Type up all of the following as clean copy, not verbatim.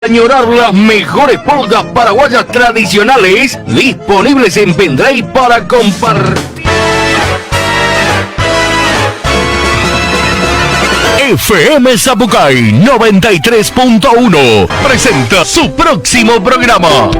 Añorar las mejores pulgas paraguayas tradicionales disponibles en pendrive para compartir. FM Zapucay 93.1 presenta su próximo programa.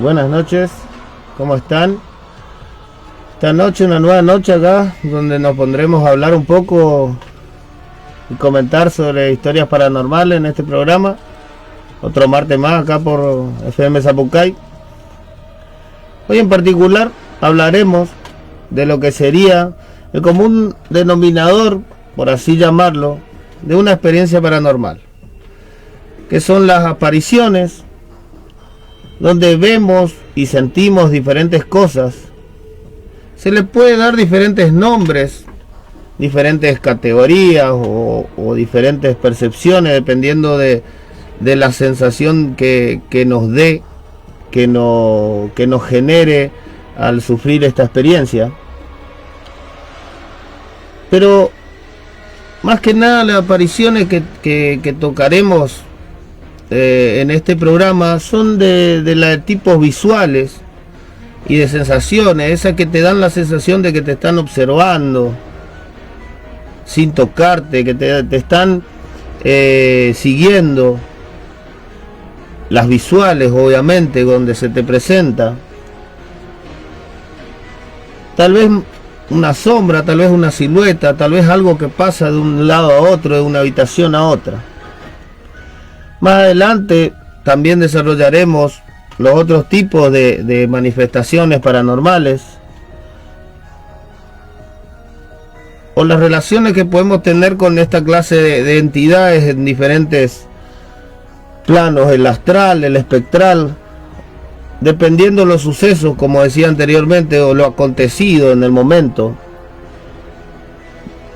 Buenas noches, ¿cómo están? Esta noche, una nueva noche acá, donde nos pondremos a hablar un poco y comentar sobre historias paranormales en este programa. Otro martes más acá por FM Zapucay. Hoy en particular hablaremos de lo que sería el común denominador, por así llamarlo, de una experiencia paranormal, que son las apariciones, donde vemos y sentimos diferentes cosas. Se le puede dar diferentes nombres, diferentes categorías o diferentes percepciones, dependiendo de la sensación que nos dé, que nos genere al sufrir esta experiencia. Pero más que nada, las apariciones que tocaremos en este programa son de tipos visuales y de sensaciones, esas que te dan la sensación de que te están observando sin tocarte, que te están siguiendo. Las visuales, obviamente, donde se te presenta tal vez una sombra, tal vez una silueta, tal vez algo que pasa de un lado a otro, de una habitación a otra. Más adelante también desarrollaremos los otros tipos de manifestaciones paranormales, o las relaciones que podemos tener con esta clase de entidades en diferentes planos, el astral, el espectral, dependiendo de los sucesos, como decía anteriormente, o lo acontecido en el momento,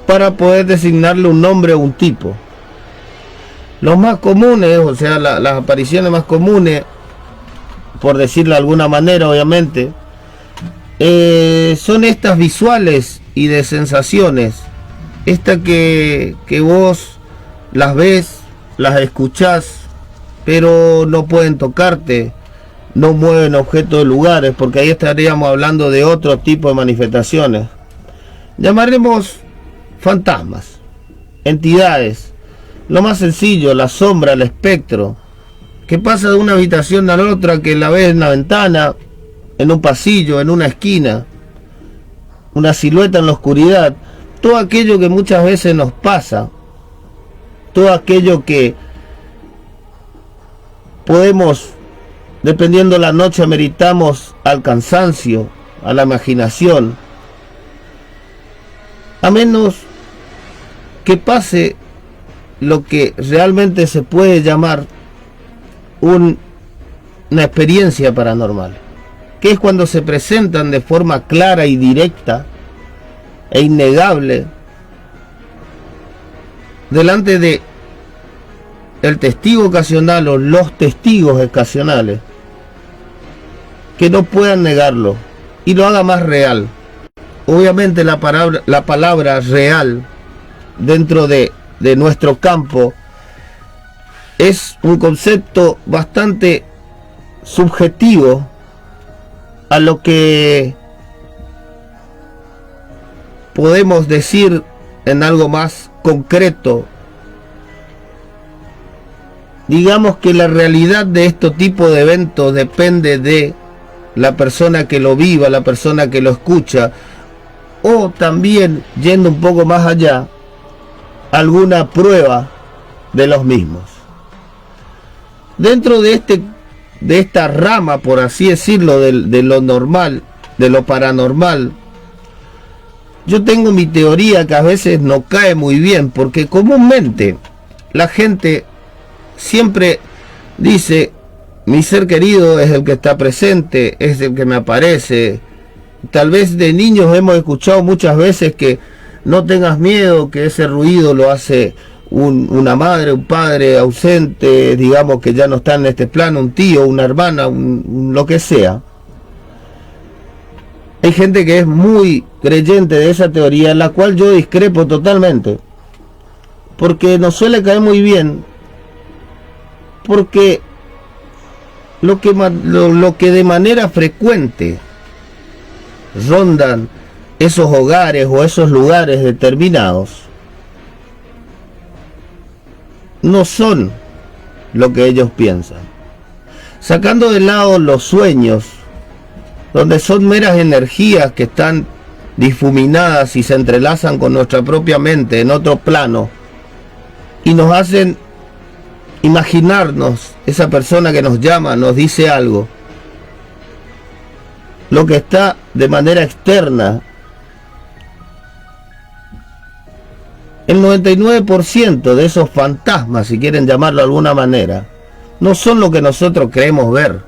para poder designarle un nombre o un tipo. Los más comunes, o sea, las apariciones más comunes, por decirlo de alguna manera, obviamente, son estas visuales y de sensaciones. Estas que vos las ves, las escuchás, pero no pueden tocarte, no mueven objetos de lugares, porque ahí estaríamos hablando de otro tipo de manifestaciones. Llamaremos fantasmas, entidades. Lo más sencillo, la sombra, el espectro, que pasa de una habitación a la otra, que la ves en la ventana, en un pasillo, en una esquina, una silueta en la oscuridad. Todo aquello que muchas veces nos pasa, todo aquello que podemos, dependiendo de la noche, ameritamos al cansancio, a la imaginación, a menos que pase lo que realmente se puede llamar una experiencia paranormal, que es cuando se presentan de forma clara y directa e innegable delante de el testigo ocasional o los testigos ocasionales, que no puedan negarlo y lo haga más real. Obviamente la palabra real dentro de nuestro campo es un concepto bastante subjetivo a lo que podemos decir en algo más concreto. Digamos que la realidad de este tipo de eventos depende de la persona que lo viva, la persona que lo escucha, o también, yendo un poco más allá, alguna prueba de los mismos. Dentro de esta rama, por así decirlo, de lo normal, de lo paranormal, yo tengo mi teoría que a veces no cae muy bien, porque comúnmente la gente siempre dice, mi ser querido es el que está presente, es el que me aparece. Tal vez de niños hemos escuchado muchas veces que no tengas miedo, que ese ruido lo hace una madre, un padre ausente, digamos que ya no está en este plano, un tío, una hermana, lo que sea. Hay gente que es muy creyente de esa teoría, en la cual yo discrepo totalmente, porque nos suele caer muy bien, porque lo que de manera frecuente rondan esos hogares o esos lugares determinados no son lo que ellos piensan. Sacando de lado los sueños, donde son meras energías que están difuminadas y se entrelazan con nuestra propia mente en otro plano y nos hacen imaginarnos, esa persona que nos llama, nos dice algo, lo que está de manera externa. El 99% de esos fantasmas, si quieren llamarlo de alguna manera, no son lo que nosotros creemos ver.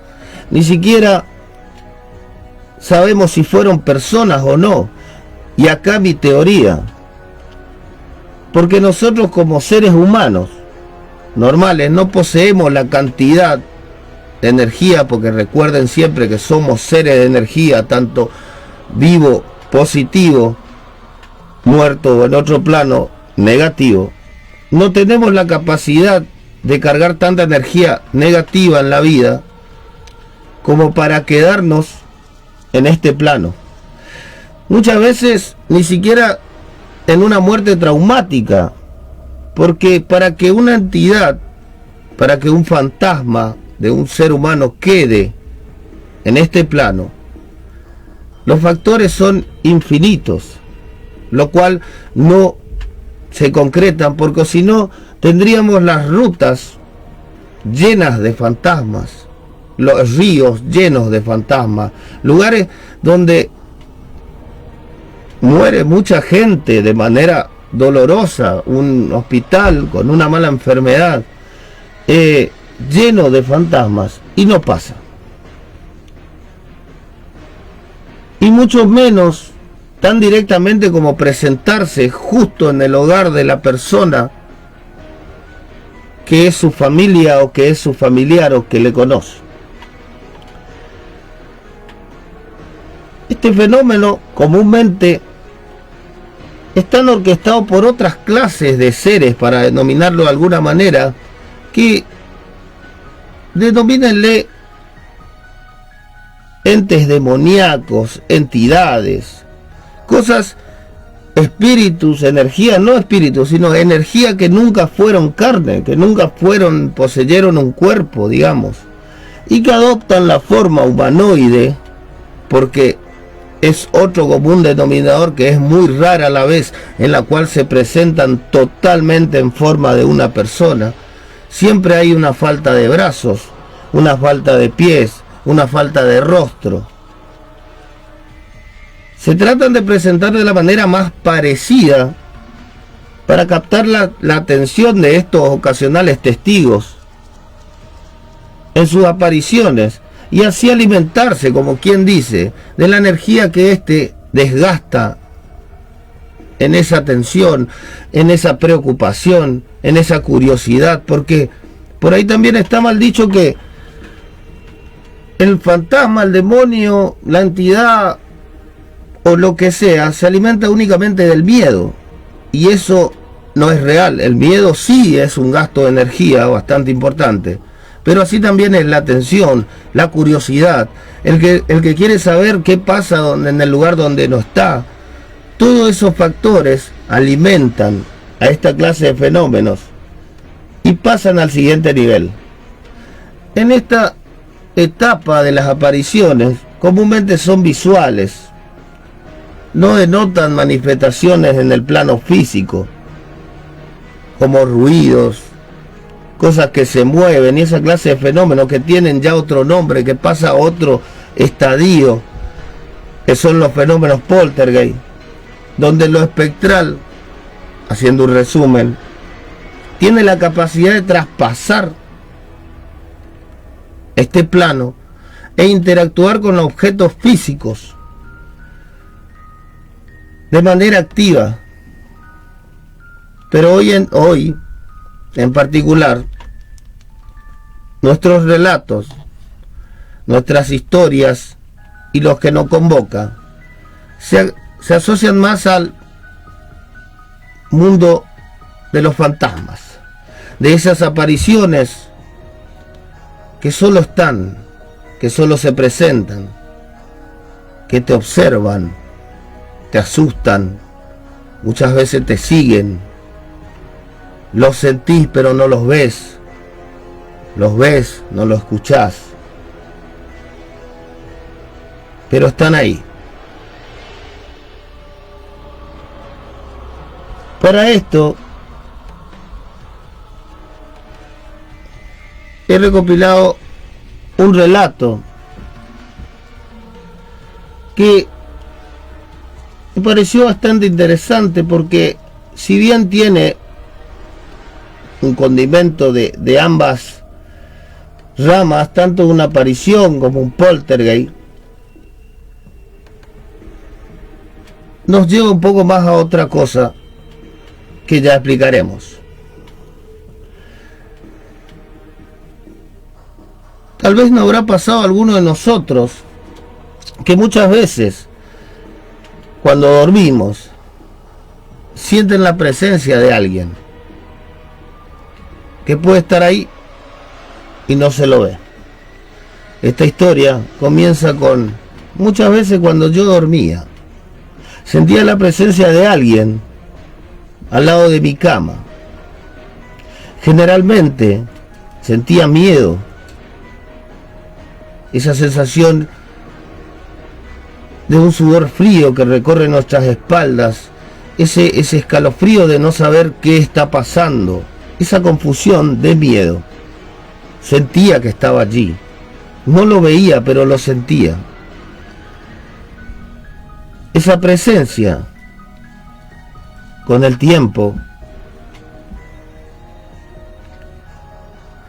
Ni siquiera sabemos si fueron personas o no. Y acá mi teoría. Porque nosotros como seres humanos normales no poseemos la cantidad de energía, porque recuerden siempre que somos seres de energía, tanto vivo, positivo, muerto o en otro plano negativo. No tenemos la capacidad de cargar tanta energía negativa en la vida como para quedarnos en este plano. Muchas veces ni siquiera en una muerte traumática, porque para que una entidad, para que un fantasma de un ser humano quede en este plano, los factores son infinitos, lo cual no se concretan, porque si no tendríamos las rutas llenas de fantasmas, los ríos llenos de fantasmas, lugares donde muere mucha gente de manera dolorosa, un hospital con una mala enfermedad lleno de fantasmas, y no pasa. Y mucho menos tan directamente como presentarse justo en el hogar de la persona que es su familia o que es su familiar o que le conoce. Este fenómeno comúnmente están orquestados por otras clases de seres, para denominarlo de alguna manera, que denomínenle entes demoníacos, entidades, cosas, espíritus, energía, no espíritus, sino energía que nunca fueron carne, que nunca poseyeron un cuerpo, digamos, y que adoptan la forma humanoide, porque es otro común denominador que es muy rara a la vez, en la cual se presentan totalmente en forma de una persona. Siempre hay una falta de brazos, una falta de pies, una falta de rostro. Se tratan de presentar de la manera más parecida para captar la atención de estos ocasionales testigos en sus apariciones, y así alimentarse, como quien dice, de la energía que éste desgasta en esa tensión, en esa preocupación, en esa curiosidad, porque por ahí también está mal dicho que el fantasma, el demonio, la entidad o lo que sea, se alimenta únicamente del miedo, y eso no es real. El miedo sí es un gasto de energía bastante importante, pero así también es la atención, la curiosidad, el que quiere saber qué pasa en el lugar donde no está. Todos esos factores alimentan a esta clase de fenómenos y pasan al siguiente nivel. En esta etapa de las apariciones, comúnmente son visuales, no denotan manifestaciones en el plano físico, como ruidos, cosas que se mueven, y esa clase de fenómenos que tienen ya otro nombre, que pasa a otro estadio, son los fenómenos poltergeist, donde lo espectral, haciendo un resumen, tiene la capacidad de traspasar este plano e interactuar con objetos físicos de manera activa. Pero hoy en particular, nuestros relatos, nuestras historias y los que nos convoca se asocian más al mundo de los fantasmas, de esas apariciones que solo están, que solo se presentan, que te observan, te asustan, muchas veces te siguen, los sentís pero no los ves, no los escuchás, pero están ahí. Para esto he recopilado un relato que me pareció bastante interesante, porque si bien tiene un condimento de ambas ramas, tanto una aparición como un poltergeist, nos lleva un poco más a otra cosa que ya explicaremos. Tal vez no habrá pasado a alguno de nosotros que muchas veces, cuando dormimos, sienten la presencia de alguien que puede estar ahí y no se lo ve. Esta historia comienza con: muchas veces cuando yo dormía, sentía la presencia de alguien al lado de mi cama. Generalmente sentía miedo, esa sensación de un sudor frío que recorre nuestras espaldas, ese escalofrío de no saber qué está pasando, esa confusión de miedo. Sentía que estaba allí, no lo veía, pero lo sentía. Esa presencia, con el tiempo,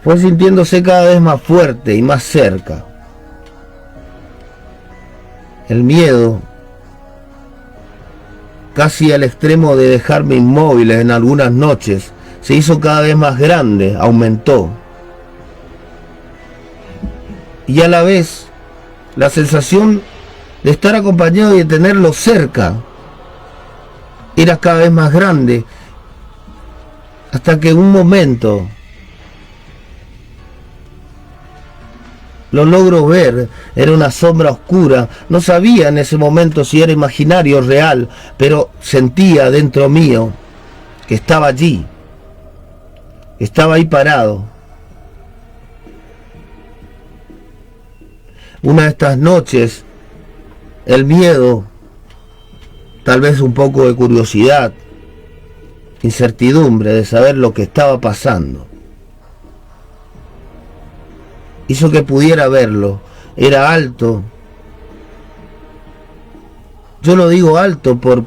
fue sintiéndose cada vez más fuerte y más cerca. El miedo, casi al extremo de dejarme inmóvil en algunas noches, se hizo cada vez más grande, aumentó. Y a la vez, la sensación de estar acompañado y de tenerlo cerca era cada vez más grande, hasta que en un momento lo logro ver. Era una sombra oscura. No sabía en ese momento si era imaginario o real, pero sentía dentro mío que estaba allí. Estaba ahí parado. Una de estas noches, el miedo, tal vez un poco de curiosidad, incertidumbre de saber lo que estaba pasando, hizo que pudiera verlo. Era alto. Yo lo digo alto por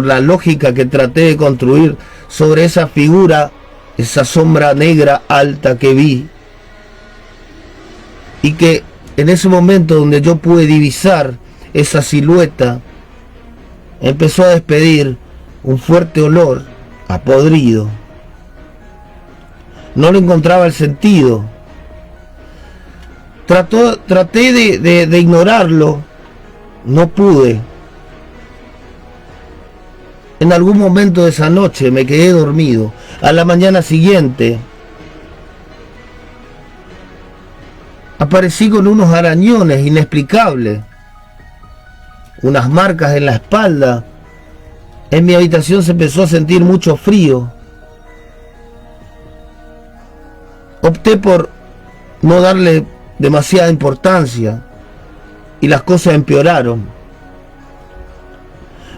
la lógica que traté de construir sobre esa figura, esa sombra negra alta que vi, y que en ese momento donde yo pude divisar esa silueta, empezó a despedir un fuerte olor a podrido. No le encontraba el sentido. Traté de ignorarlo, no pude. En algún momento de esa noche me quedé dormido. A la mañana siguiente aparecí con unos arañones inexplicables, unas marcas en la espalda. En mi habitación se empezó a sentir mucho frío. Opté por no darle demasiada importancia y las cosas empeoraron.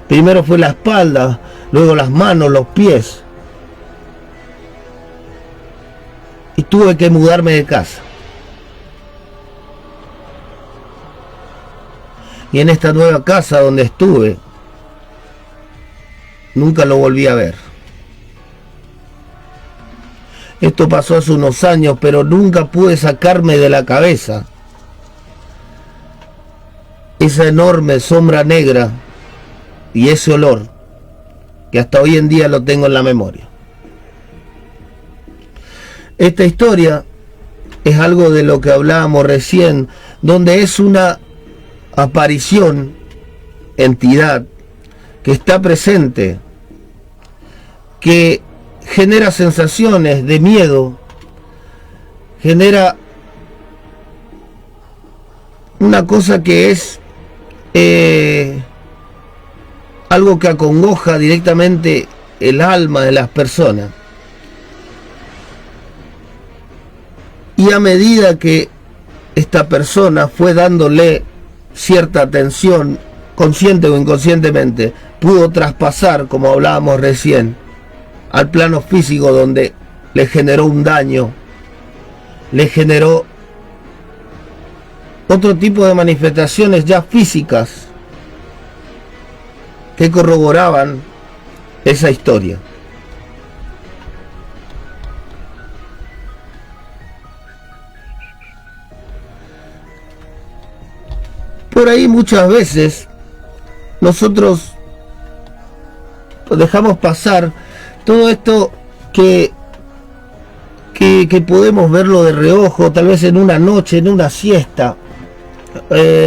Primero fue la espalda, luego las manos, los pies, y tuve que mudarme de casa. Y en esta nueva casa donde estuve, nunca lo volví a ver. Esto pasó hace unos años, pero nunca pude sacarme de la cabeza esa enorme sombra negra y ese olor que hasta hoy en día lo tengo en la memoria. Esta historia es algo de lo que hablábamos recién, donde es una aparición, entidad, que está presente, que genera sensaciones de miedo, genera una cosa que es algo que acongoja directamente el alma de las personas. Y a medida que esta persona fue dándole cierta atención, consciente o inconscientemente, pudo traspasar, como hablábamos recién, al plano físico, donde le generó un daño, le generó otro tipo de manifestaciones ya físicas que corroboraban esa historia. Por ahí muchas veces nosotros dejamos pasar todo esto que podemos verlo de reojo, tal vez en una noche, en una siesta.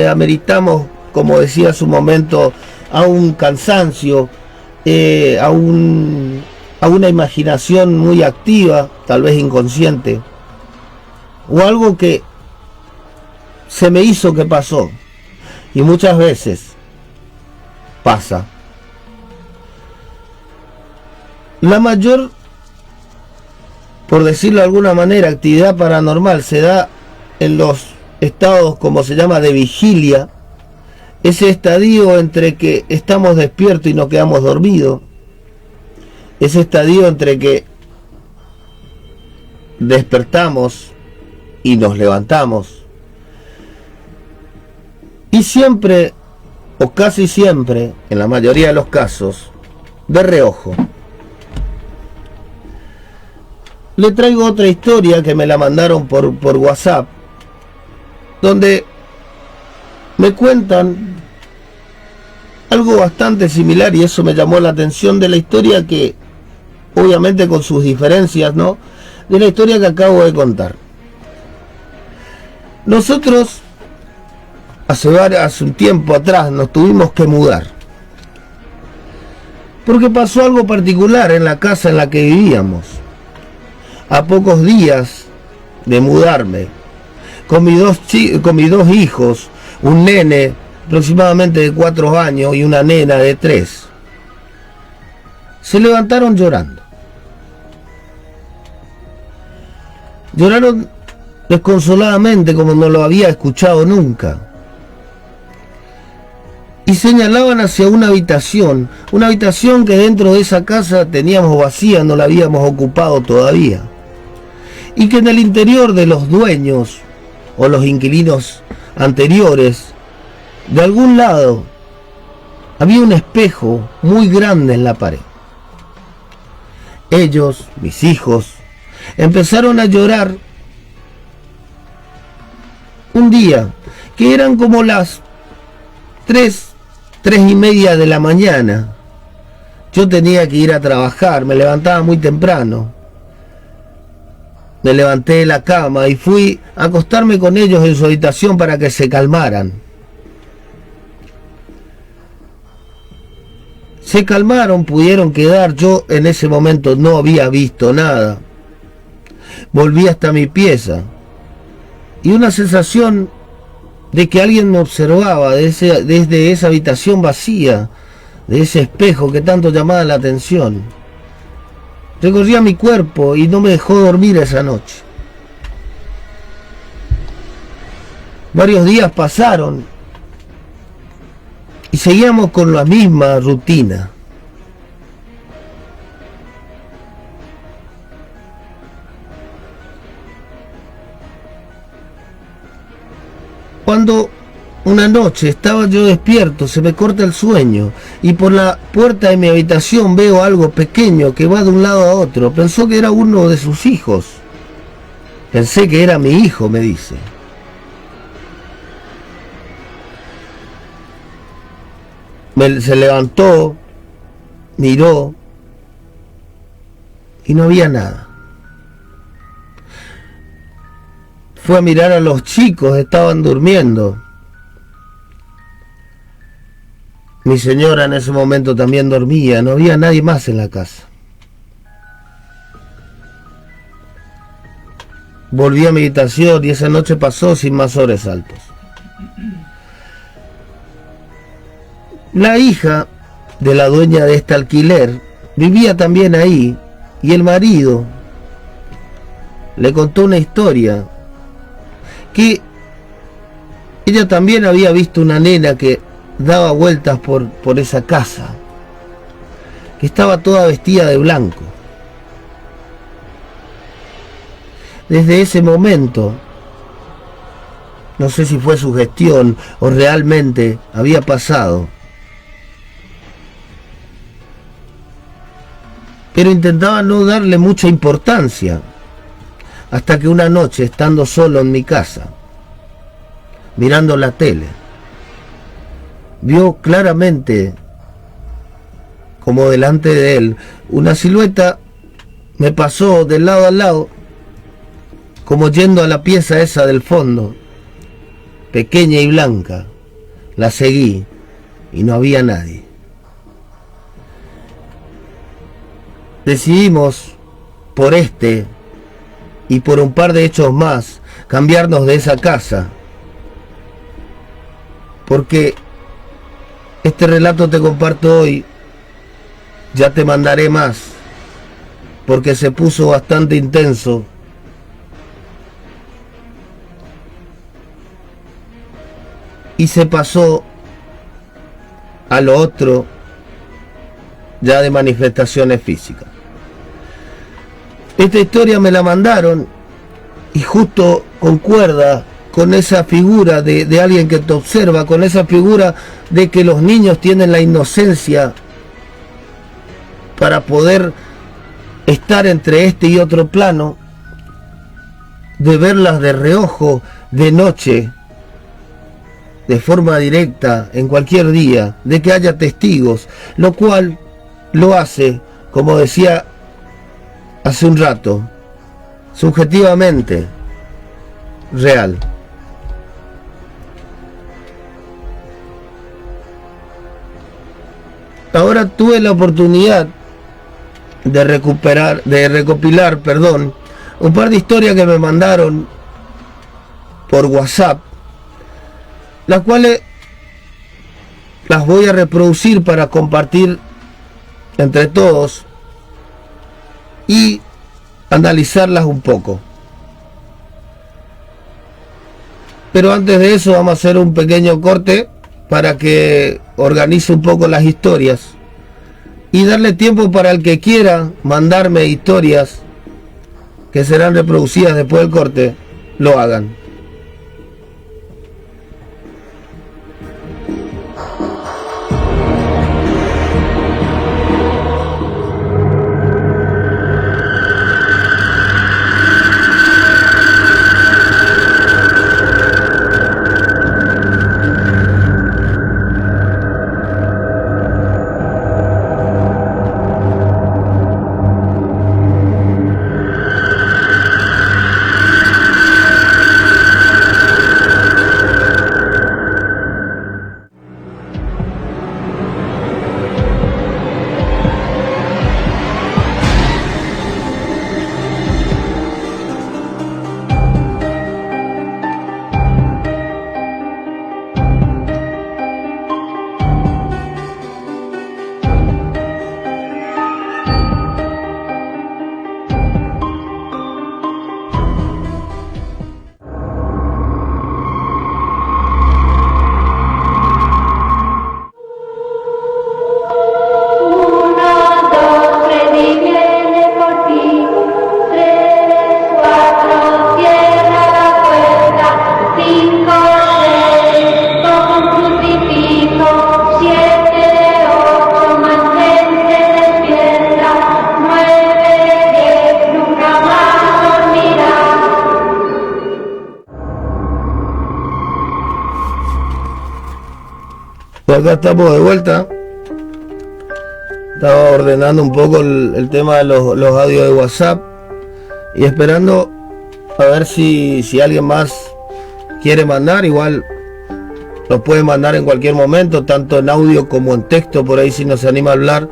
Ameritamos, como decía hace un momento, a un cansancio, a una imaginación muy activa, tal vez inconsciente, o algo que se me hizo que pasó. Y muchas veces pasa. La mayor, por decirlo de alguna manera, actividad paranormal se da en los estados, como se llama, de vigilia. Ese estadio entre que estamos despiertos y nos quedamos dormidos. Ese estadio entre que despertamos y nos levantamos. Y siempre, o casi siempre, en la mayoría de los casos, de reojo. Le traigo otra historia que me la mandaron por WhatsApp, donde me cuentan algo bastante similar, y eso me llamó la atención de la historia, que obviamente con sus diferencias, ¿no?, de la historia que acabo de contar. Nosotros hace un tiempo atrás nos tuvimos que mudar, porque pasó algo particular en la casa en la que vivíamos. A pocos días de mudarme, con mis dos hijos, un nene aproximadamente de 4 años y una nena de 3, se levantaron llorando. Lloraron desconsoladamente, como no lo había escuchado nunca. Y señalaban hacia una habitación que dentro de esa casa teníamos vacía, no la habíamos ocupado todavía. Y que en el interior de los dueños o los inquilinos anteriores, de algún lado, había un espejo muy grande en la pared. Ellos, mis hijos, empezaron a llorar un día, que eran como las 3:30 de la mañana. Yo tenía que ir a trabajar, me levantaba muy temprano. Me levanté de la cama y fui a acostarme con ellos en su habitación para que se calmaran. Se calmaron, pudieron quedar. Yo en ese momento no había visto nada. Volví hasta mi pieza y una sensación de que alguien me observaba desde esa habitación vacía, de ese espejo que tanto llamaba la atención, recorría mi cuerpo y no me dejó dormir esa noche. Varios días pasaron y seguíamos con la misma rutina. Cuando una noche estaba yo despierto, se me corta el sueño y por la puerta de mi habitación veo algo pequeño que va de un lado a otro. Pensó que era uno de sus hijos. Pensé que era mi hijo, me dice. Se levantó, miró y no había nada. Fue a mirar a los chicos, estaban durmiendo. Mi señora en ese momento también dormía, no había nadie más en la casa. Volví a mi habitación y esa noche pasó sin más sobresaltos. La hija de la dueña de este alquiler vivía también ahí y el marido le contó una historia que ella también había visto una nena que daba vueltas por esa casa, que estaba toda vestida de blanco. Desde ese momento, no sé si fue sugestión o realmente había pasado, pero intentaba no darle mucha importancia, hasta que una noche, estando solo en mi casa, mirando la tele, vio claramente, como delante de él, una silueta. Me pasó de lado a lado, como yendo a la pieza esa del fondo, pequeña y blanca. La seguí y no había nadie. Decidimos, por este y por un par de hechos más, cambiarnos de esa casa, porque este relato te comparto hoy, ya te mandaré más, porque se puso bastante intenso. Y se pasó a lo otro, ya de manifestaciones físicas. Esta historia me la mandaron y justo concuerda con esa figura de alguien que te observa, con esa figura de que los niños tienen la inocencia para poder estar entre este y otro plano, de verlas de reojo, de noche, de forma directa, en cualquier día, de que haya testigos, lo cual lo hace, como decía hace un rato, subjetivamente real. Ahora tuve la oportunidad de recopilar, un par de historias que me mandaron por WhatsApp, las cuales las voy a reproducir para compartir entre todos y analizarlas un poco. Pero antes de eso vamos a hacer un pequeño corte para que organice un poco las historias y darle tiempo para el que quiera mandarme historias que serán reproducidas después del corte, lo hagan. acá estamos de vuelta. Estaba ordenando un poco el tema de los audios de WhatsApp y esperando a ver si alguien más quiere mandar. Igual lo puede mandar en cualquier momento, tanto en audio como en texto, por ahí si no se anima a hablar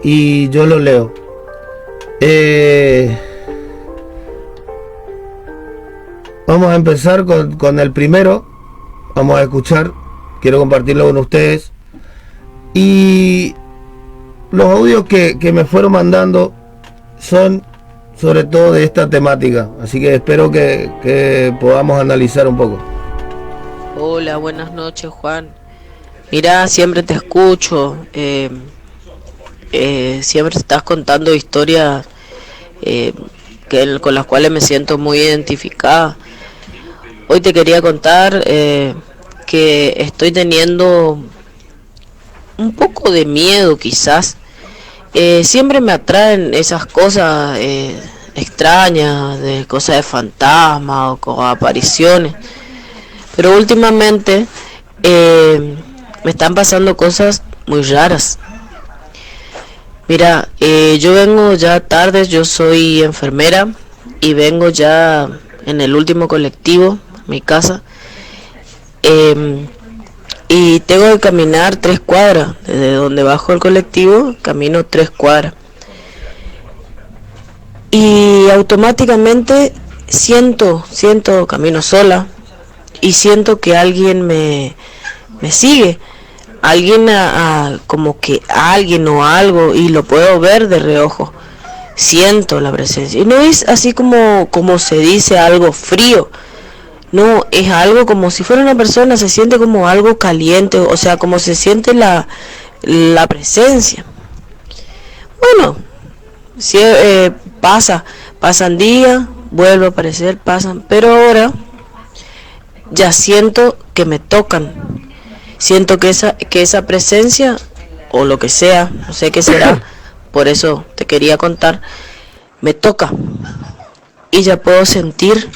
y yo lo leo. Vamos a empezar con el primero. Vamos a escuchar, quiero compartirlo con ustedes. Y los audios que me fueron mandando son sobre todo de esta temática, así que espero que podamos analizar un poco. Hola, buenas noches, Juan. Mira, siempre te escucho, siempre estás contando historias con las cuales me siento muy identificada. Hoy te quería contar que estoy teniendo un poco de miedo, quizás. Siempre me atraen esas cosas extrañas, de cosas de fantasmas o apariciones. Pero últimamente me están pasando cosas muy raras. Mira, yo vengo ya tarde, yo soy enfermera y vengo ya en el último colectivo a mi casa. Y tengo que caminar 3 cuadras. Desde donde bajo el colectivo, camino 3 cuadras. Y automáticamente siento, camino sola. Y siento que alguien me sigue. Alguien como que alguien o algo. Y lo puedo ver de reojo. Siento la presencia. Y no es así como se dice, algo frío. No, es algo como si fuera una persona, se siente como algo caliente, o sea, como se siente la presencia. Bueno, si, pasan días, vuelve a aparecer, pasan, pero ahora ya siento que me tocan. Siento que esa presencia, o lo que sea, no sé qué será, por eso te quería contar, me toca. Y ya puedo sentir.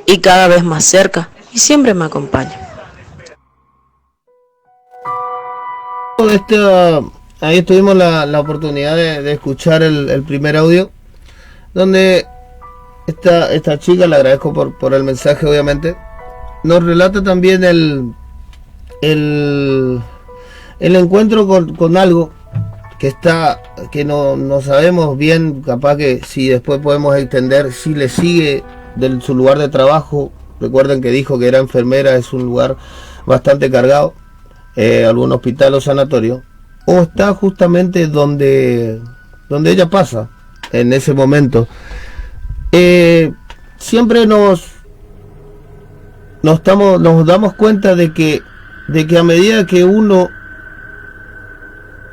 Y cada vez más cerca, y siempre me acompaña. Ahí tuvimos la oportunidad de escuchar el primer audio, donde esta chica, le agradezco por el mensaje obviamente, nos relata también el encuentro con algo que no sabemos bien, capaz que si después podemos entender si le sigue de su lugar de trabajo. Recuerden que dijo que era enfermera, es un lugar bastante cargado, algún hospital o sanatorio, o está justamente donde ella pasa en ese momento. Siempre nos damos cuenta de que a medida que uno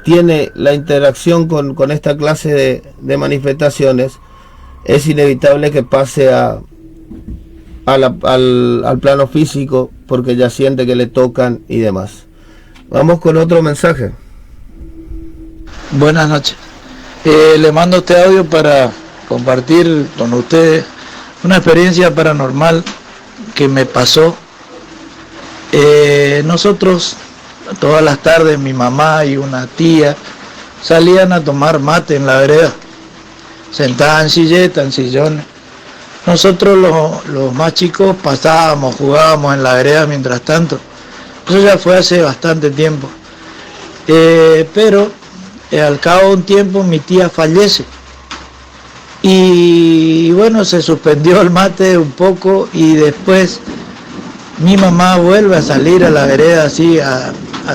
tiene la interacción con esta clase de manifestaciones, es inevitable que pase al plano físico, porque ya siente que le tocan y demás. Vamos con otro mensaje. Buenas noches. Le mando este audio para compartir con ustedes una experiencia paranormal que me pasó. Nosotros todas las tardes, mi mamá y una tía salían a tomar mate en la vereda, sentadas en silletas, en sillones. Nosotros los más chicos pasábamos, jugábamos en la vereda mientras tanto. Eso ya fue hace bastante tiempo. Pero al cabo de un tiempo mi tía fallece. Y bueno, se suspendió el mate un poco y después mi mamá vuelve a salir a la vereda así a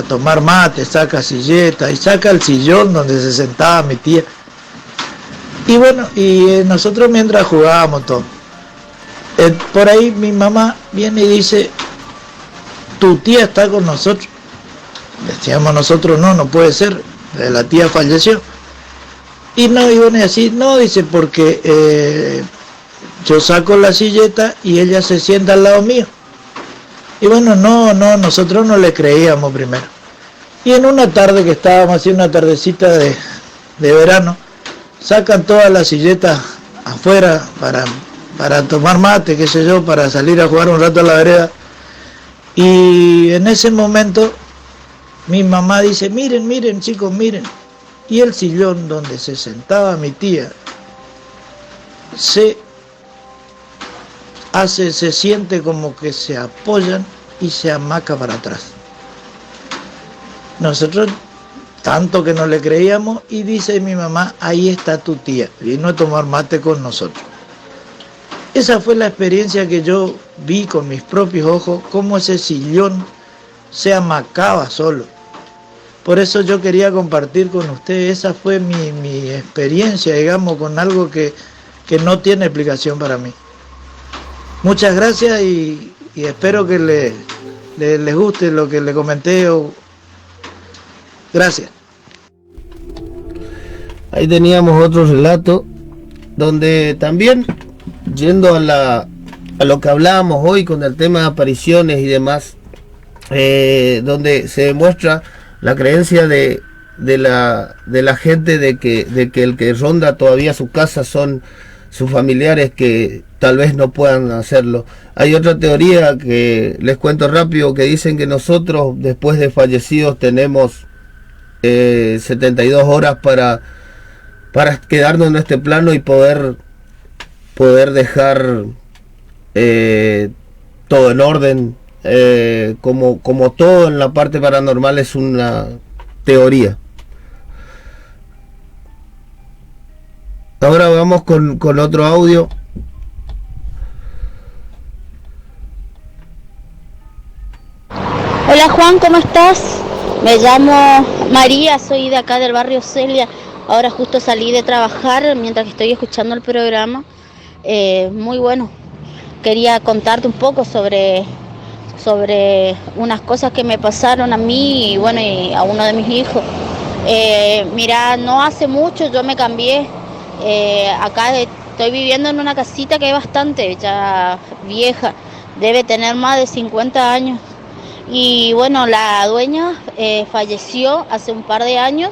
tomar mate, saca silleta y saca el sillón donde se sentaba mi tía. Y bueno, y nosotros mientras jugábamos todo. Por ahí mi mamá viene y dice, tu tía está con nosotros. Decíamos nosotros, no puede ser, la tía falleció. Y no, y bueno, así, no, dice, porque yo saco la silleta y ella se sienta al lado mío. Y bueno, nosotros no le creíamos primero. Y en una tarde que estábamos así, una tardecita de verano, sacan todas las silletas afuera para tomar mate, qué sé yo, para salir a jugar un rato a la vereda. Y en ese momento mi mamá dice, miren, miren chicos, miren. Y el sillón donde se sentaba mi tía se siente como que se apoyan y se amaca para atrás. Nosotros tanto que no le creíamos, y dice mi mamá, ahí está tu tía, vino a tomar mate con nosotros. Esa fue la experiencia que yo vi con mis propios ojos, cómo ese sillón se amacaba solo. Por eso yo quería compartir con ustedes, esa fue mi experiencia, digamos, con algo que no tiene explicación para mí. Muchas gracias y espero que les guste lo que le comenté. Gracias. Ahí teníamos otro relato donde también, yendo a lo que hablábamos hoy con el tema de apariciones y demás, donde se demuestra la creencia de la gente de que el que ronda todavía su casa son sus familiares que tal vez no puedan hacerlo. Hay otra teoría que les cuento rápido, que dicen que nosotros después de fallecidos tenemos 72 horas para quedarnos en este plano y poder dejar todo en orden, como todo en la parte paranormal es una teoría. Ahora vamos con otro audio. Hola Juan, ¿cómo estás? Me llamo María, soy de acá del barrio Celia. Ahora justo salí de trabajar mientras que estoy escuchando el programa. Muy bueno. Quería contarte un poco sobre unas cosas que me pasaron a mí y bueno, y a uno de mis hijos. Mira, no hace mucho yo me cambié. Acá estoy viviendo en una casita que es bastante ya vieja, debe tener más de 50 años. Y bueno, la dueña falleció hace un par de años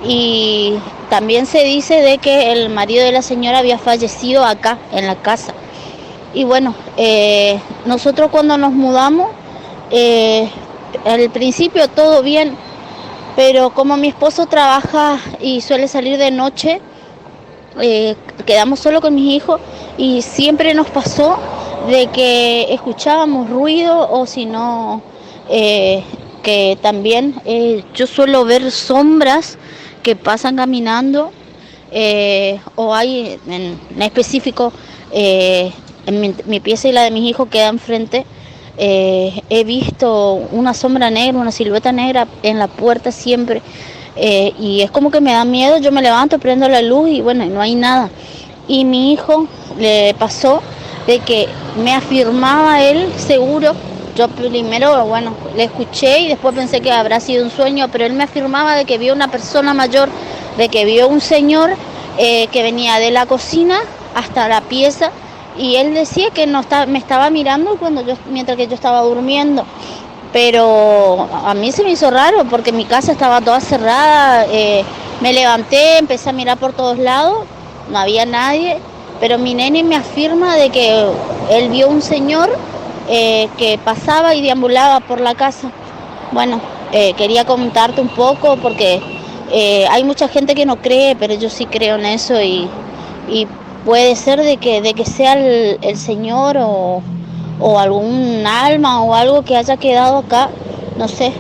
y también se dice de que el marido de la señora había fallecido acá en la casa. Y bueno, nosotros cuando nos mudamos, al principio todo bien, pero como mi esposo trabaja y suele salir de noche, quedamos solo con mis hijos y siempre nos pasó de que escuchábamos ruido o si no, que también yo suelo ver sombras que pasan caminando, o hay en específico en mi pieza y la de mis hijos queda enfrente. He visto una sombra negra, una silueta negra en la puerta siempre, y es como que me da miedo. Yo me levanto, prendo la luz y bueno, no hay nada. Y mi hijo le pasó de que me afirmaba él seguro. Yo primero, bueno, le escuché y después pensé que habrá sido un sueño, pero él me afirmaba de que vio una persona mayor, de que vio un señor que venía de la cocina hasta la pieza, y él decía que me estaba mirando mientras que yo estaba durmiendo. Pero a mí se me hizo raro porque mi casa estaba toda cerrada. Me levanté, empecé a mirar por todos lados, no había nadie, pero mi nene me afirma de que él vio un señor que pasaba y deambulaba por la casa. Bueno, quería comentarte un poco porque hay mucha gente que no cree, pero yo sí creo en eso y puede ser de que sea el señor o algún alma o algo que haya quedado acá, no sé.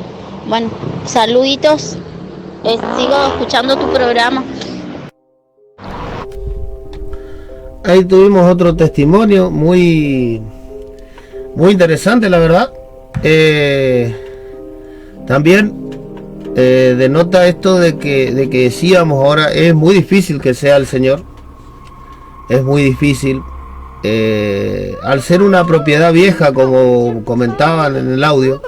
Bueno, saluditos, sigo escuchando tu programa. Ahí tuvimos otro testimonio muy interesante, la verdad. También denota esto de que decíamos ahora, es muy difícil que sea el Señor. Es muy difícil. Al ser una propiedad vieja, como comentaban en el audio,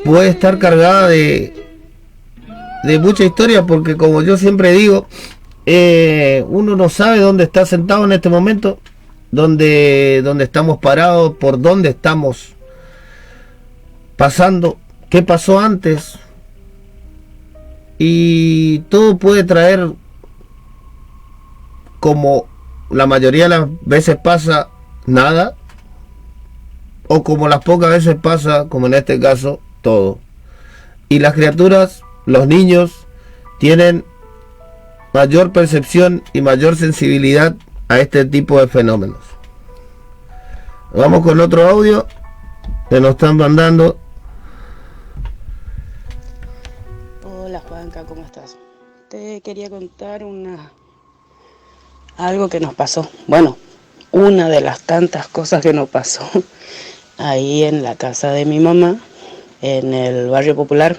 puede estar cargada de mucha historia, porque como yo siempre digo, uno no sabe dónde está sentado en este momento, dónde estamos parados, por dónde estamos pasando, qué pasó antes, y todo puede traer, como la mayoría de las veces pasa, nada, o como las pocas veces pasa, como en este caso, todo. Y las criaturas, los niños, tienen mayor percepción y mayor sensibilidad a este tipo de fenómenos. Vamos con otro audio que nos están mandando. Hola Juanca, ¿cómo estás? Te quería contar algo que nos pasó. Bueno, una de las tantas cosas que nos pasó ahí en la casa de mi mamá, en el barrio popular,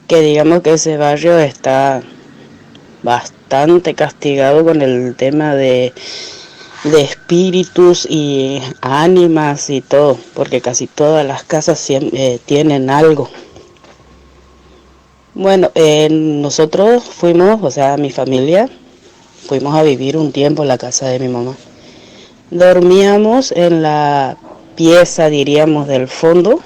que digamos que ese barrio está bastante castigado con el tema de espíritus y ánimas y todo, porque casi todas las casas tienen algo. Bueno, nosotros fuimos, o sea, mi familia, fuimos a vivir un tiempo en la casa de mi mamá. Dormíamos en la pieza, diríamos, del fondo,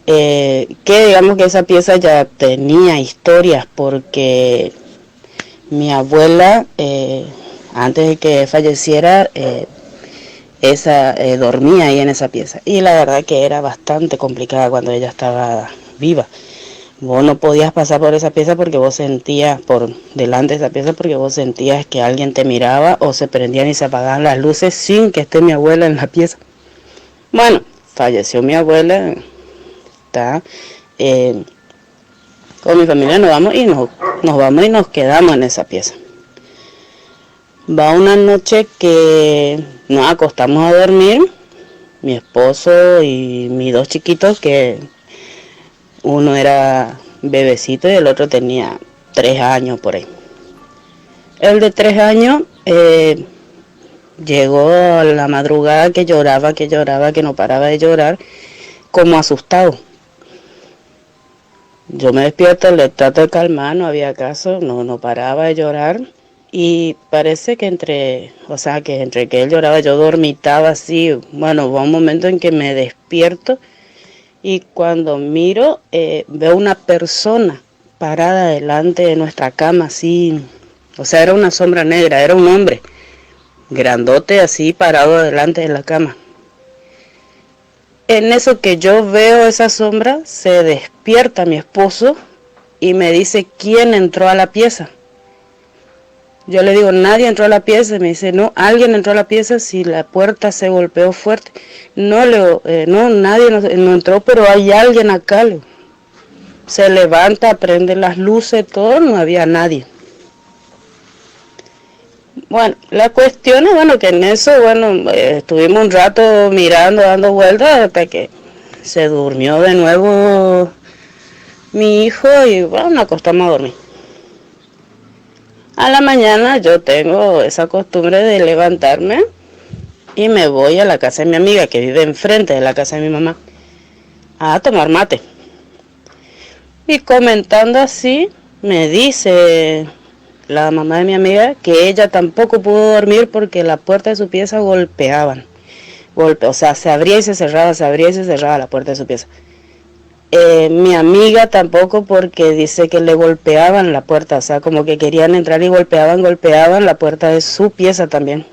que digamos que esa pieza ya tenía historias, porque mi abuela, antes de que falleciera, dormía ahí en esa pieza. Y la verdad que era bastante complicada cuando ella estaba viva. Vos no podías pasar por esa pieza porque vos sentías, por delante de esa pieza, porque vos sentías que alguien te miraba o se prendían y se apagaban las luces sin que esté mi abuela en la pieza. Bueno, falleció mi abuela, con mi familia nos vamos y nos quedamos en esa pieza. Va una noche que nos acostamos a dormir, mi esposo y mis dos chiquitos, que uno era bebecito y el otro tenía 3 años por ahí. El de 3 años llegó a la madrugada que lloraba, que no paraba de llorar, como asustado. Yo me despierto, le trato de calmar, no había caso, no paraba de llorar. Y parece que entre que él lloraba, yo dormitaba así. Bueno, hubo un momento en que me despierto y cuando miro, veo una persona parada delante de nuestra cama, así. O sea, era una sombra negra, era un hombre grandote así, parado delante de la cama. En eso que yo veo esa sombra, se despierta mi esposo y me dice, ¿quién entró a la pieza? Yo le digo, nadie entró a la pieza. Me dice, no, alguien entró a la pieza, si la puerta se golpeó fuerte. No, nadie no entró, pero hay alguien acá. Se levanta, prende las luces, todo, no había nadie. Bueno, la cuestión es, que en eso, estuvimos un rato mirando, dando vueltas, hasta que se durmió de nuevo mi hijo y nos acostamos a dormir. A la mañana yo tengo esa costumbre de levantarme y me voy a la casa de mi amiga, que vive enfrente de la casa de mi mamá, a tomar mate. Y comentando así, me dice la mamá de mi amiga que ella tampoco pudo dormir porque la puerta de su pieza golpeaban. O sea, se abría y se cerraba la puerta de su pieza. Mi amiga tampoco, porque dice que le golpeaban la puerta, o sea, como que querían entrar y golpeaban la puerta de su pieza también.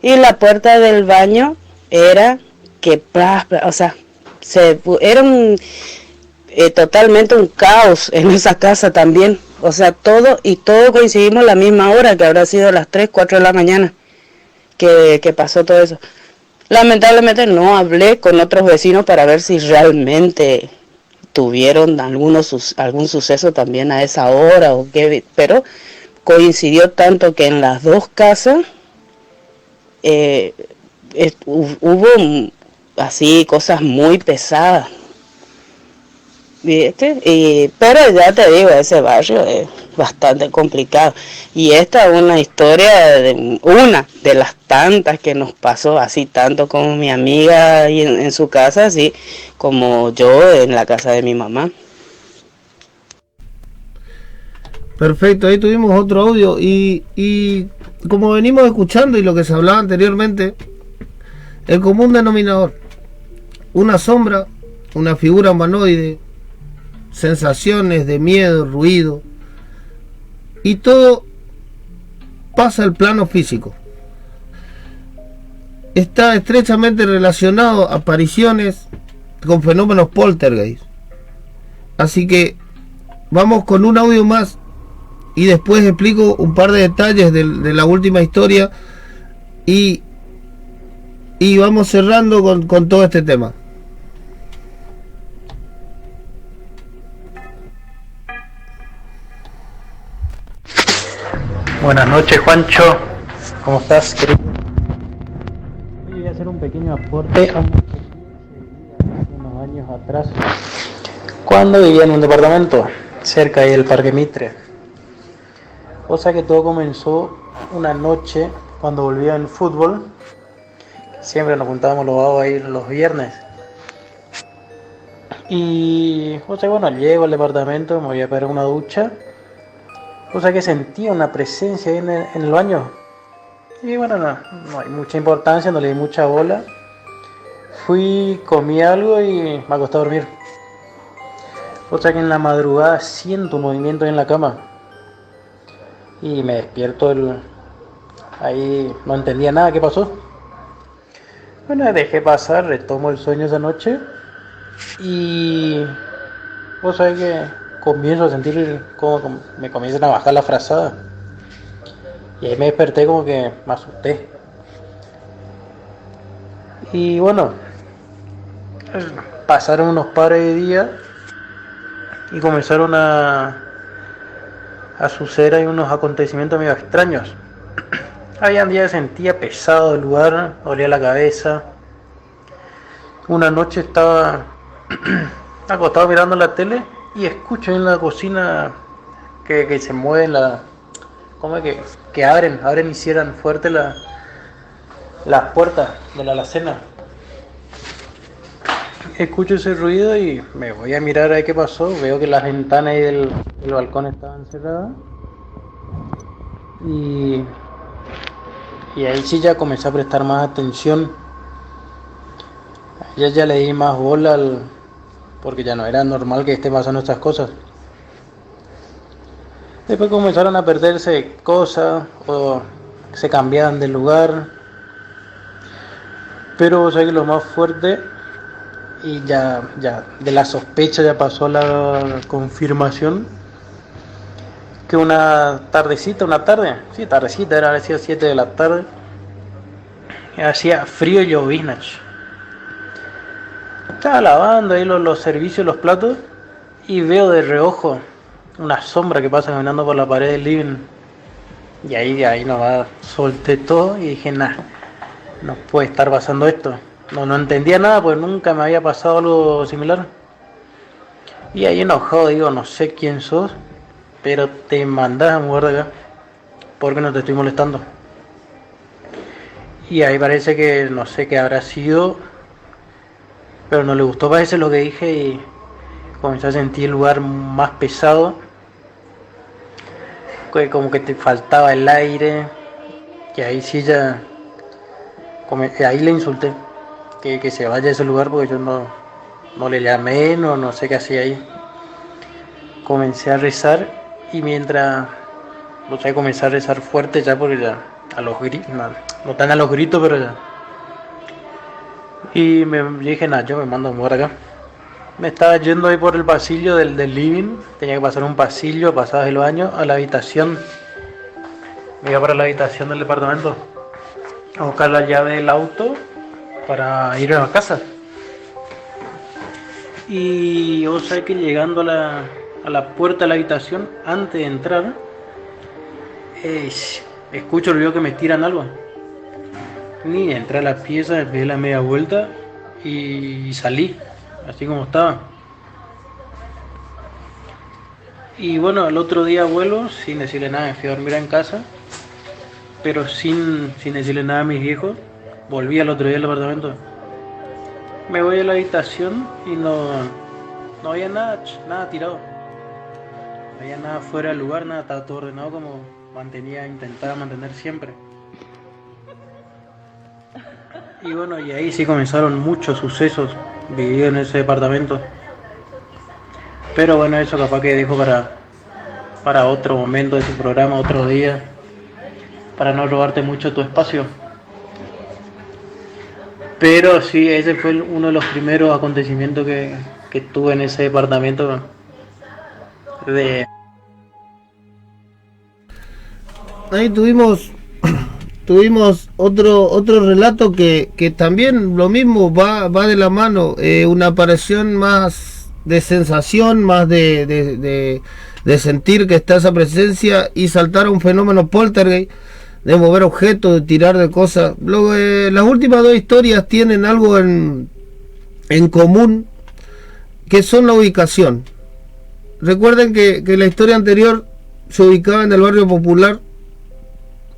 Y la puerta del baño era que, o sea, era totalmente un caos en esa casa también. O sea, todo coincidimos a la misma hora, que habrá sido las 3, 4 de la mañana que pasó todo eso. Lamentablemente no hablé con otros vecinos para ver si realmente tuvieron algún suceso también a esa hora o qué, pero coincidió tanto que en las dos casas hubo así cosas muy pesadas. Pero ya te digo, ese barrio es bastante complicado. Y esta es una historia, una de las tantas que nos pasó, así tanto como mi amiga y en su casa, así como yo en la casa de mi mamá. Perfecto, ahí tuvimos otro audio y como venimos escuchando y lo que se hablaba anteriormente, el común denominador, una sombra, una figura humanoide, sensaciones de miedo, ruido, y todo pasa al plano físico. está estrechamente relacionado a apariciones con fenómenos poltergeist. Así que vamos con un audio más y después explico un par de detalles de la última historia y vamos cerrando con todo este tema. Buenas noches, Juancho. ¿Cómo estás, querido? Voy a hacer un pequeño aporte a unos años atrás, cuando vivía en un departamento cerca del Parque Mitre. O sea que todo comenzó una noche cuando volvía del fútbol. Siempre nos juntábamos los vagos ahí los viernes. Y, o sea, bueno, llego al departamento, me voy a pegar una ducha. O sea que sentía una presencia ahí en el baño. Y bueno, no hay mucha importancia, no le di mucha bola. Fui, comí algo y me acosté a dormir. O sea que en la madrugada siento un movimiento ahí en la cama. Y me despierto ahí no entendía nada, ¿qué pasó? Bueno, dejé pasar, retomo el sueño esa noche. Y vos sabés que comienzo a sentir como me comienzan a bajar la frazada. Y ahí me desperté como que me asusté. Y bueno, pasaron unos pares de días y comenzaron a suceder ahí unos acontecimientos medio extraños. Había un día que sentía pesado el lugar, dolía la cabeza. Una noche estaba acostado mirando la tele y escucho en la cocina que se mueven como que abren y cierran fuerte las puertas de la alacena. Escucho ese ruido y me voy a mirar a ver qué pasó. Veo que las ventanas ahí del balcón estaban cerradas. Y ahí sí ya comencé a prestar más atención. Ya le di más bola porque ya no era normal que esté pasando estas cosas. Después comenzaron a perderse cosas o se cambiaban de lugar. Pero o sea que lo más fuerte, y ya de la sospecha ya pasó a la confirmación, que una tarde, era a 7 de la tarde, hacía frío y llovizna. Estaba lavando ahí los servicios, los platos, y veo de reojo una sombra que pasa caminando por la pared del living. Y ahí nomás solté todo y dije, no puede estar pasando esto. No entendía nada, pues nunca me había pasado algo similar. Y ahí enojado digo, no sé quién sos, pero te mandás a mover de acá, porque no te estoy molestando. Y ahí parece que no sé qué habrá sido, pero no le gustó, parece, lo que dije, y comencé a sentir el lugar más pesado, como que te faltaba el aire. Y ahí sí ya, ahí le insulté que se vaya a ese lugar, porque yo no le llamé, no sé qué hacía ahí. Comencé a rezar, y mientras, o sea, comencé a rezar fuerte ya, porque ya a los gritos, no tan a los gritos, pero ya. Y dije, yo me mando a mover acá. Me estaba yendo ahí por el pasillo del living, tenía que pasar un pasillo, pasaba el baño, a la habitación. Me iba para la habitación del departamento a buscar la llave del auto para ir a la casa. Y o sea que llegando a la puerta de la habitación, antes de entrar, escucho el ruido que me tiran algo. Ni entré a la pieza, me pegué la media vuelta y salí, así como estaba. Y bueno, al otro día vuelo sin decirle nada, me fui a dormir en casa, pero sin decirle nada a mis viejos. Volví al otro día al apartamento. Me voy a la habitación y no había nada tirado. No había nada fuera del lugar, nada, estaba todo ordenado como intentaba mantener siempre. Y bueno, y ahí sí comenzaron muchos sucesos vividos en ese departamento. Pero bueno, eso capaz que dejo para otro momento de tu programa, otro día, para no robarte mucho tu espacio. Pero sí, ese fue uno de los primeros acontecimientos que tuve en ese departamento. Ahí tuvimos otro relato que también lo mismo va de la mano, una aparición más de sensación, más de sentir que está esa presencia y saltar a un fenómeno poltergeist, de mover objetos, de tirar de cosas. Luego, las últimas dos historias tienen algo en común, que son la ubicación. Recuerden que la historia anterior se ubicaba en el barrio popular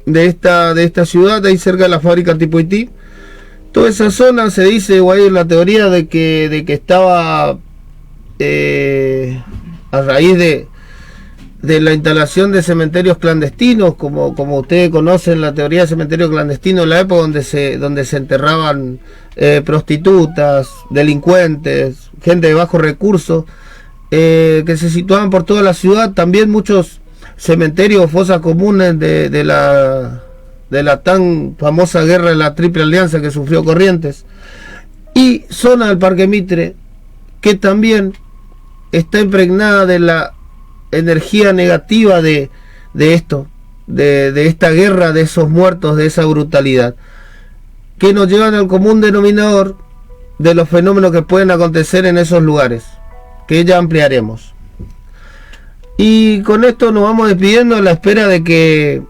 de esta ciudad, ahí cerca de la fábrica tipo Haití. Toda esa zona se dice, o hay la teoría de que estaba a raíz de la instalación de cementerios clandestinos, como ustedes conocen la teoría de cementerio clandestino, en la época donde se enterraban prostitutas, delincuentes, gente de bajos recursos, que se situaban por toda la ciudad. También muchos cementerios, fosas comunes de la tan famosa guerra de la Triple Alianza que sufrió Corrientes, y zona del Parque Mitre que también está impregnada de la energía negativa de esto, de esta guerra, de esos muertos, de esa brutalidad, que nos llevan al común denominador de los fenómenos que pueden acontecer en esos lugares, que ya ampliaremos. Y con esto nos vamos despidiendo a la espera de que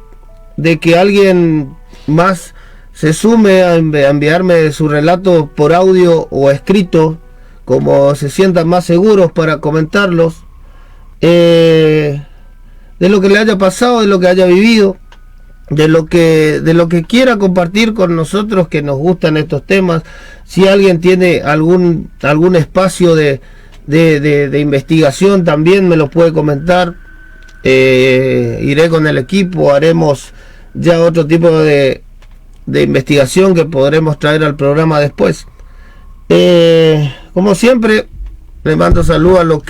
alguien más se sume a enviarme su relato por audio o escrito, como se sientan más seguros para comentarlos, de lo que le haya pasado, de lo que haya vivido, de lo que quiera compartir con nosotros, que nos gustan estos temas. Si alguien tiene algún espacio de investigación, también me lo puede comentar. Iré con el equipo, haremos ya otro tipo de investigación que podremos traer al programa después. Como siempre, le mando saludos a los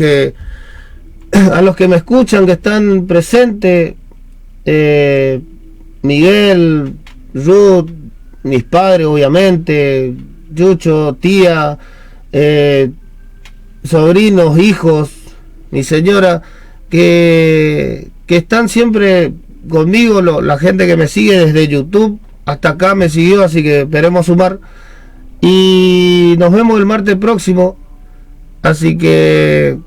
que me escuchan, que están presentes, Miguel, Ruth, mis padres obviamente, Yucho, tía, sobrinos, hijos, mi señora, que están siempre conmigo, la gente que me sigue desde YouTube hasta acá me siguió, así que esperemos sumar. Y nos vemos el martes próximo, así que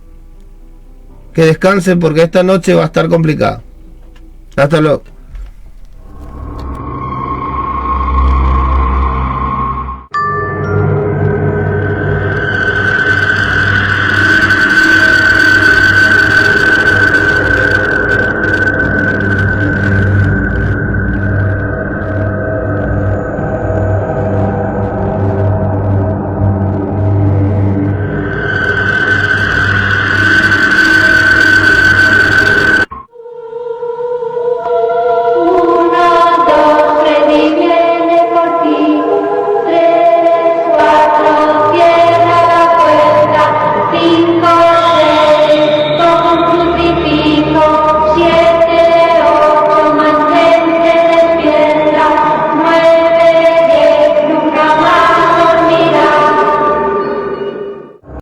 descansen porque esta noche va a estar complicada. Hasta luego.